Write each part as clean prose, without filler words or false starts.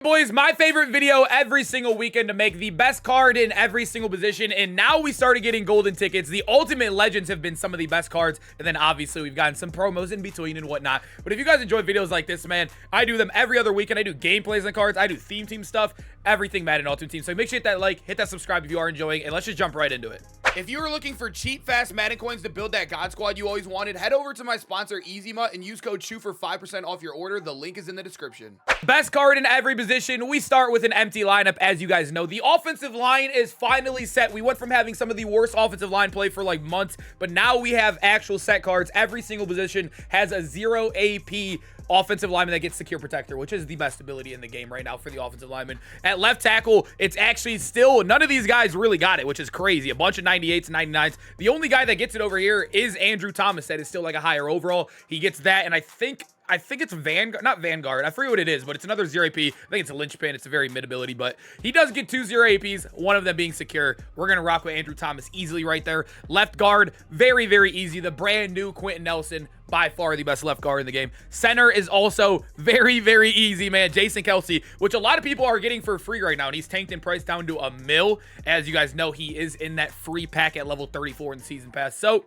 Boys, my favorite video every single weekend to make the best card in every single position, and now we started getting golden tickets. The Ultimate Legends have been some of the best cards, and then obviously we've gotten some promos in between and whatnot. But if you guys enjoy videos like this, man, I do them every other weekend. I do gameplays on cards, I do theme team stuff, everything Madden Ultimate Team. So make sure you hit that like, hit that subscribe if you are enjoying, and let's just jump right into it. If you are looking for cheap, fast Madden coins to build that God Squad you always wanted, head over to my sponsor, EasyMut, and use code CHEW for 5% off your order. The link is in the description. Best card in every position. We start with an empty lineup, as you guys know. The offensive line is finally set. We went from having some of the worst offensive line play for like months, but now we have actual set cards. Every single position has a 0 AP offensive lineman that gets secure protector, which is the best ability in the game right now for the offensive lineman. At left tackle, it's actually still, none of these guys really got it, which is crazy. A bunch of 98s and 99s. The only guy that gets it over here is Andrew Thomas, that is still like a higher overall. He gets that, and I think it's Vanguard, not Vanguard. I forget what it is, but it's another 0 AP. I think it's a linchpin. It's a very mid ability, but he does get 2 0 APs, one of them being secure. We're going to rock with Andrew Thomas easily right there. Left guard, very, very easy. The brand new Quentin Nelson, by far the best left guard in the game. Center is also very, very easy, man. Jason Kelce, which a lot of people are getting for free right now, and he's tanked in price down to $1 million. As you guys know, he is in that free pack at level 34 in the season pass. So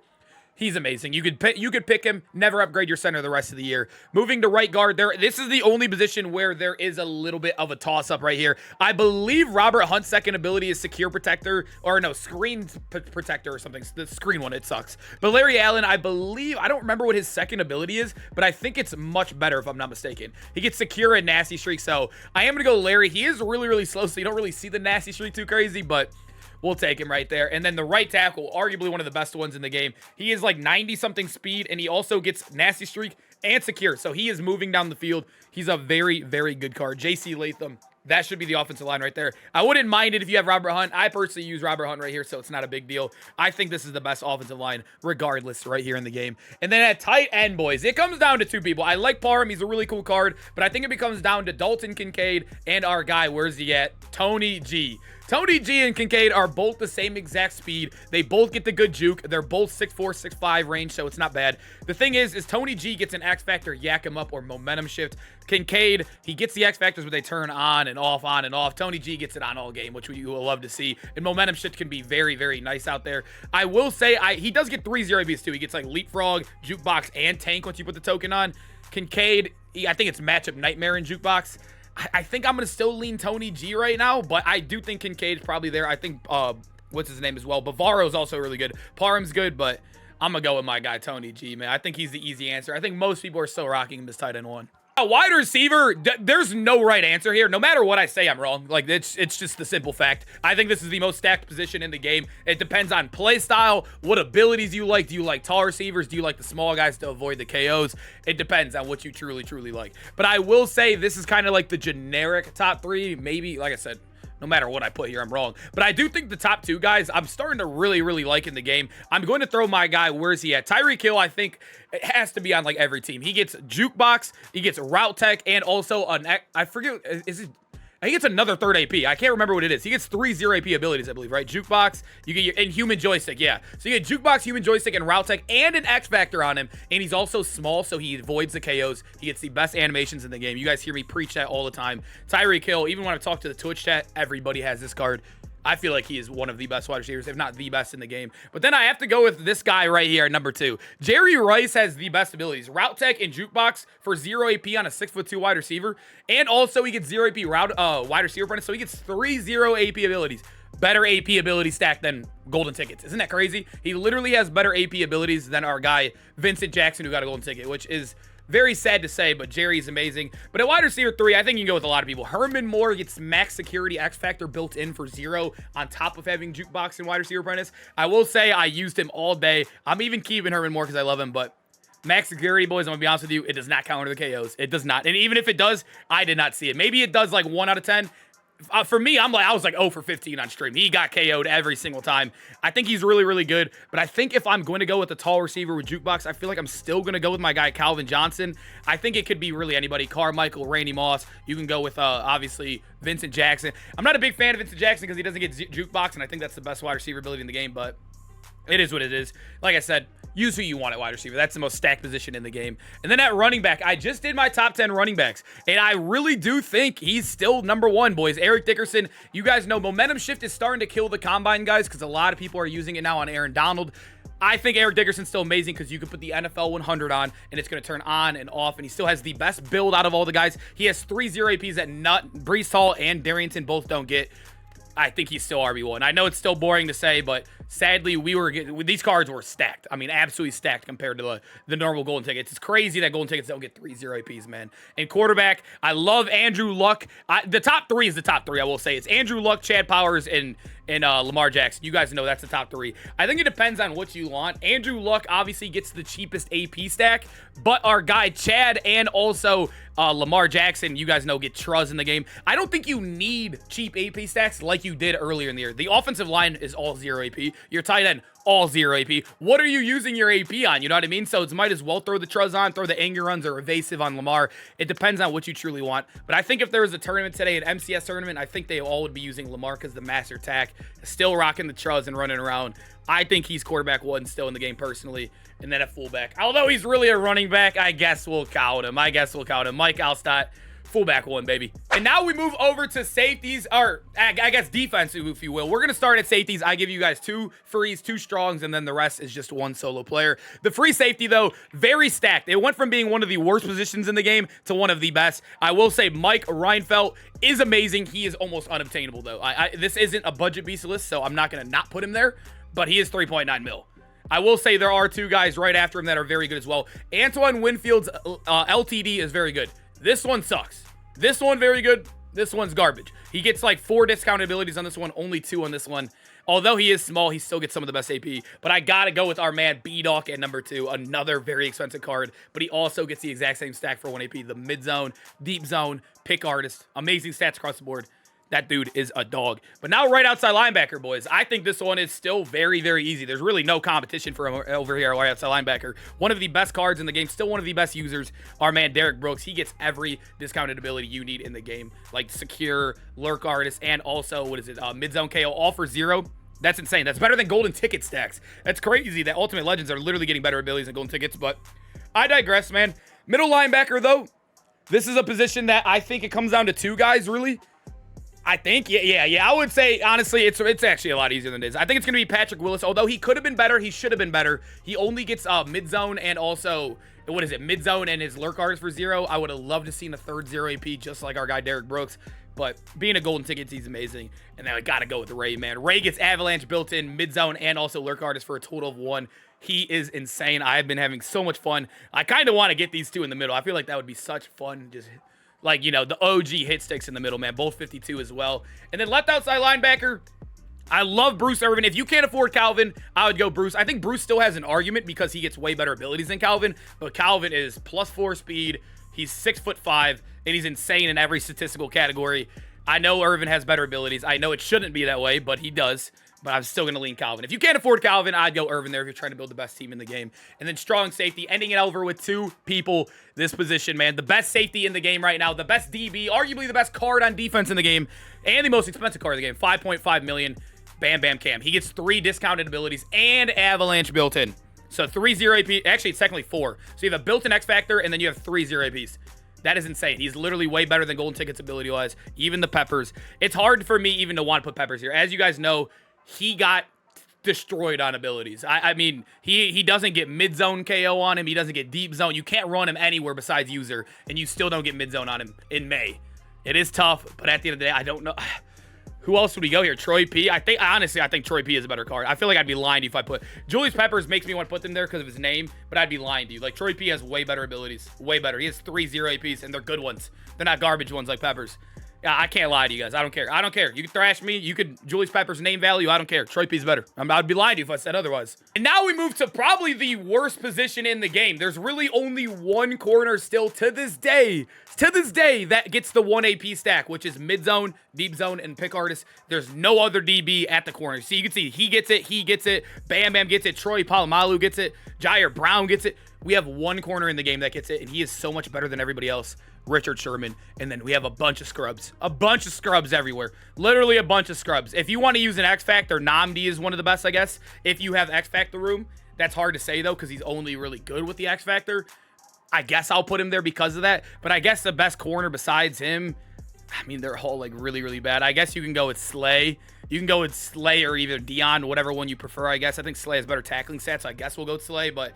he's amazing. You could pick him, never upgrade your center the rest of the year. Moving to right guard, this is the only position where there is a little bit of a toss-up right here. I believe Robert Hunt's second ability is secure protector, or no, screen protector or something. The screen one, it sucks. But Larry Allen, I believe, I don't remember what his second ability is, but I think it's much better if I'm not mistaken. He gets secure and nasty streak, so I am going to go Larry. He is really, really slow, so you don't really see the nasty streak too crazy, but we'll take him right there. And then the right tackle, arguably one of the best ones in the game. He is like 90-something speed, and he also gets nasty streak and secure. So he is moving down the field. He's a very, very good card. JC Latham, that should be the offensive line right there. I wouldn't mind it if you have Robert Hunt. I personally use Robert Hunt right here, so it's not a big deal. I think this is the best offensive line regardless right here in the game. And then at tight end, boys, it comes down to two people. I like Parham. He's a really cool card, but I think it becomes down to Dalton Kincaid and our guy, where's he at? Tony G. Tony G and Kincaid are both the same exact speed. They both get the good juke. They're both 6'4", 6'5" range, so it's not bad. The thing is Tony G gets an X Factor, yak him up, or momentum shift. Kincaid, he gets the X Factors, but they turn on and off, on and off. Tony G gets it on all game, which you will love to see. And momentum shift can be very, very nice out there. I will say, he does get 3 0 ABs too. He gets like Leapfrog, Jukebox, and Tank once you put the token on. Kincaid, I think it's Matchup Nightmare in Jukebox. I think I'm going to still lean Tony G right now, but I do think Kincaid's probably there. I think, what's his name as well? Bavaro's also really good. Parham's good, but I'm going to go with my guy, Tony G, man. I think he's the easy answer. I think most people are still rocking him as tight end one. A wide receiver, there's no right answer here. No matter what I say, I'm wrong. Like, it's just the simple fact. I think this is the most stacked position in the game. It depends on play style, what abilities you like. Do you like tall receivers? Do you like the small guys to avoid the KOs? It depends on what you truly, truly like. But I will say this is kind of like the generic top three. Maybe, like I said, no matter what I put here, I'm wrong. But I do think the top two guys, I'm starting to really, really like in the game. I'm going to throw my guy, where's he at? Tyreek Hill, I think it has to be on like every team. He gets Jukebox, he gets Route Tech, and also I forget, he gets another third AP. I can't remember what it is. He gets 3 0 AP abilities, I believe, right? Jukebox, you get and Human Joystick, yeah. So you get Jukebox, Human Joystick, and Route Tech, and an X Factor on him. And he's also small, so he avoids the KOs. He gets the best animations in the game. You guys hear me preach that all the time. Tyreek Hill, even when I talk to the Twitch chat, everybody has this card. I feel like he is one of the best wide receivers, if not the best in the game. But then I have to go with this guy right here, number 2. Jerry Rice has the best abilities. Route Tech and Jukebox for 0 AP on a 6'2" wide receiver. And also he gets 0 AP wide receiver apprentice, so he gets 3 0 AP abilities. Better AP ability stack than golden tickets. Isn't that crazy? He literally has better AP abilities than our guy, Vincent Jackson, who got a golden ticket, which is very sad to say, but Jerry's amazing. But at wide receiver 3, I think you can go with a lot of people. Herman Moore gets max security X Factor built in for 0 on top of having Jukebox and wide receiver apprentice. I will say I used him all day. I'm even keeping Herman Moore because I love him, but max security, boys, I'm going to be honest with you, it does not counter the KOs. It does not. And even if it does, I did not see it. Maybe it does like 1 out of 10. For me, I was like 0 for 15 on stream. He got KO'd every single time. I think he's really, really good. But I think if I'm going to go with a tall receiver with Jukebox, I feel like I'm still going to go with my guy, Calvin Johnson. I think it could be really anybody. Carmichael, Randy Moss. You can go with, obviously, Vincent Jackson. I'm not a big fan of Vincent Jackson because he doesn't get Jukebox, and I think that's the best wide receiver ability in the game. But it is what it is. Like I said, use who you want at wide receiver. That's the most stacked position in the game. And then at running back, I just did my top 10 running backs, and I really do think he's still number one, boys. Eric Dickerson, you guys know momentum shift is starting to kill the combine, guys, because a lot of people are using it now on Aaron Donald. I think Eric Dickerson's still amazing because you can put the NFL 100 on, and it's going to turn on and off, and he still has the best build out of all the guys. He has 3 0 APs that Breece Hall and Darrington both don't get. I think he's still RB1. I know it's still boring to say, but sadly, these cards were stacked. I mean, absolutely stacked compared to the normal golden tickets. It's crazy that golden tickets don't get 3 0 APs, man. And quarterback, I love Andrew Luck. The top 3 is the top 3, I will say. It's Andrew Luck, Chad Powers, and Lamar Jackson. You guys know that's the top 3. I think it depends on what you want. Andrew Luck obviously gets the cheapest AP stack, but our guy Chad and also Lamar Jackson, you guys know, get Truz in the game. I don't think you need cheap AP stacks like you did earlier in the year. The offensive line is all 0 AP. Your tight end, all 0 AP. What are you using your AP on? You know what I mean? So it might as well throw the Truz on, throw the anger runs or evasive on Lamar. It depends on what you truly want. But I think if there was a tournament today, an MCS tournament, I think they all would be using Lamar because the master tack, still rocking the Truz and running around. I think he's quarterback 1 still in the game personally. And then at fullback, although he's really a running back, I guess we'll count him. Mike Alstott, fullback 1, baby. And now we move over to safeties, or I guess defense, if you will. We're going to start at safeties. I give you guys 2 frees, 2 strongs, and then the rest is just 1 solo player. The free safety, though, very stacked. It went from being one of the worst positions in the game to one of the best. I will say Mike Reinfeldt is amazing. He is almost unobtainable, though. This isn't a budget beast list, so I'm not going to not put him there, but he is 3.9 mil. I will say there are 2 guys right after him that are very good as well. Antoine Winfield's LTD is very good. This one sucks. This one very good. This one's garbage. He gets like 4 discounted abilities on this one, only 2 on this one. Although he is small, he still gets some of the best AP. But I gotta go with our man B-Doc at number 2, another very expensive card. But he also gets the exact same stack for 1 AP. The mid zone, deep zone, pick artist. Amazing stats across the board. That dude is a dog. But now right outside linebacker, boys. I think this one is still very, very easy. There's really no competition for him over here right outside linebacker. One of the best cards in the game. Still one of the best users. Our man, Derek Brooks. He gets every discounted ability you need in the game. Like secure, lurk artist, and also, mid-zone KO, all for 0. That's insane. That's better than golden ticket stacks. That's crazy that Ultimate Legends are literally getting better abilities than golden tickets. But I digress, man. Middle linebacker, though. This is a position that I think it comes down to 2 guys, really. I think, yeah. I would say, honestly, it's actually a lot easier than it is. I think it's going to be Patrick Willis, although he could have been better. He should have been better. He only gets mid-zone and also, mid-zone and his lurk artist for 0. I would have loved to seen a 3rd 0 AP just like our guy Derek Brooks. But being a golden ticket, he's amazing. And then I got to go with Ray, man. Ray gets Avalanche built in, mid-zone, and also lurk artist for a total of 1. He is insane. I have been having so much fun. I kind of want to get these 2 in the middle. I feel like that would be such fun. Just like, the OG hit sticks in the middle, man. Both 52 as well. And then left outside linebacker, I love Bruce Irvin. If you can't afford Calvin, I would go Bruce. I think Bruce still has an argument because he gets way better abilities than Calvin. But Calvin is +4 speed. He's 6'5", and he's insane in every statistical category. I know Irvin has better abilities. I know it shouldn't be that way, but he does. But I'm still going to lean Calvin. If you can't afford Calvin, I'd go Irvin there if you're trying to build the best team in the game. And then strong safety, ending it over with 2 people. This position, man. The best safety in the game right now. The best DB. Arguably the best card on defense in the game. And the most expensive card in the game. 5.5 million. Bam Bam Cam. He gets 3 discounted abilities and Avalanche built in. So 3 0 AP. Actually, it's technically 4. So you have a built-in X Factor, and then you have 3 0 APs. That is insane. He's literally way better than golden tickets ability-wise. Even the Peppers. It's hard for me even to want to put Peppers here. As you guys know, he got destroyed on abilities. I mean, he doesn't get mid-zone KO on him. He doesn't get deep zone. You can't run him anywhere besides user, and you still don't get mid-zone on him in May. It is tough, but at the end of the day, I don't know. Who else would we go here? Troy P. Honestly, I think Troy P is a better card. I feel like I'd be lying to you if I put Julius Peppers. Makes me want to put them there because of his name, but I'd be lying to you. Like, Troy P has way better abilities. Way better. He has 3 0 APs, and they're good ones. They're not garbage ones like Peppers. Yeah, I can't lie to you guys. I don't care. I don't care. You can thrash me. You could Julius Peppers name value. I don't care. Troy P's better. I'd be lying to you if I said otherwise. And now we move to probably the worst position in the game. There's really only 1 corner still to this day that gets the 1 AP stack, which is mid zone, deep zone, and pick artist. There's no other DB at the corner. See, you can see he gets it. Bam Bam gets it. Troy Polamalu gets it. Jair Brown gets it. We have 1 corner in the game that gets it, and he is so much better than everybody else. Richard Sherman. And then we have a bunch of scrubs. A bunch of scrubs everywhere. Literally a bunch of scrubs. If you want to use an X Factor, Namdi is one of the best, I guess. If you have X Factor room, That's hard to say, though, because he's only really good with the X Factor. I guess I'll put him there because of that. But I guess the best corner besides him, I mean, they're all, like, really, really bad. I guess you can go with Slay. You can go with Slay or either Dion, whatever one you prefer, I guess. I think Slay has better tackling stats, so I guess we'll go with Slay, but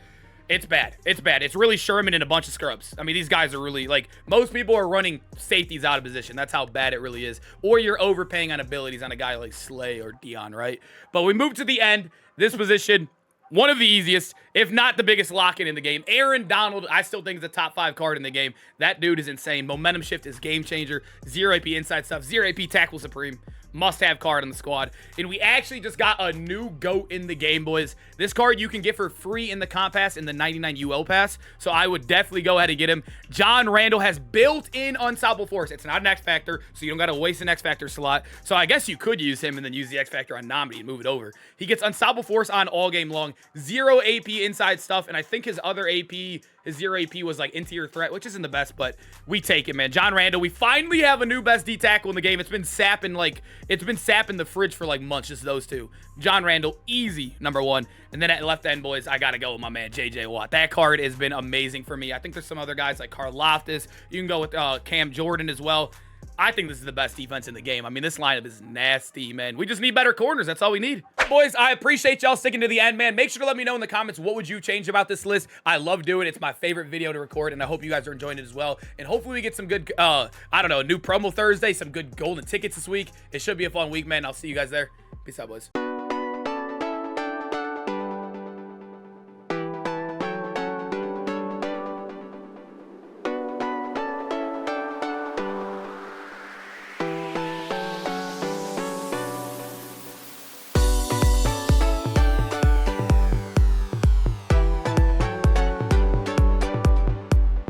it's bad. It's bad. It's really Sherman and a bunch of scrubs. I mean, these guys are really, like, most people are running safeties out of position. That's how bad it really is. Or you're overpaying on abilities on a guy like Slay or Dion, right? But we move to the end. This position, one of the easiest, if not the biggest lock-in in the game. Aaron Donald, I still think is a top 5 card in the game. That dude is insane. Momentum shift is game changer. 0 AP inside stuff. 0 AP tackle supreme. Must-have card in the squad. And we actually just got a new GOAT in the game, boys. This card you can get for free in the comp pass in the 99 UL pass. So I would definitely go ahead and get him. John Randall has built-in Unstoppable Force. It's not an X Factor, so you don't got to waste an X Factor slot. So I guess you could use him and then use the X Factor on Nnamdi and move it over. He gets Unstoppable Force on all game long. 0 AP inside stuff. And I think his other AP, his 0 AP was like interior threat, which isn't the best, but we take it, man. John Randall, we finally have a new best D tackle in the game. It's been sapping the fridge for like months, just those two. John Randall, easy number 1. And then at left end, boys, I got to go with my man, JJ Watt. That card has been amazing for me. I think there's some other guys like Carl Loftus. You can go with Cam Jordan as well. I think this is the best defense in the game. I mean, this lineup is nasty, man. We just need better corners. That's all we need. Boys, I appreciate y'all sticking to the end, man. Make sure to let me know in the comments what would you change about this list. I love doing it. It's my favorite video to record, and I hope you guys are enjoying it as well. And hopefully we get some good, I don't know, a new promo Thursday, some good golden tickets this week. It should be a fun week, man. I'll see you guys there. Peace out, boys.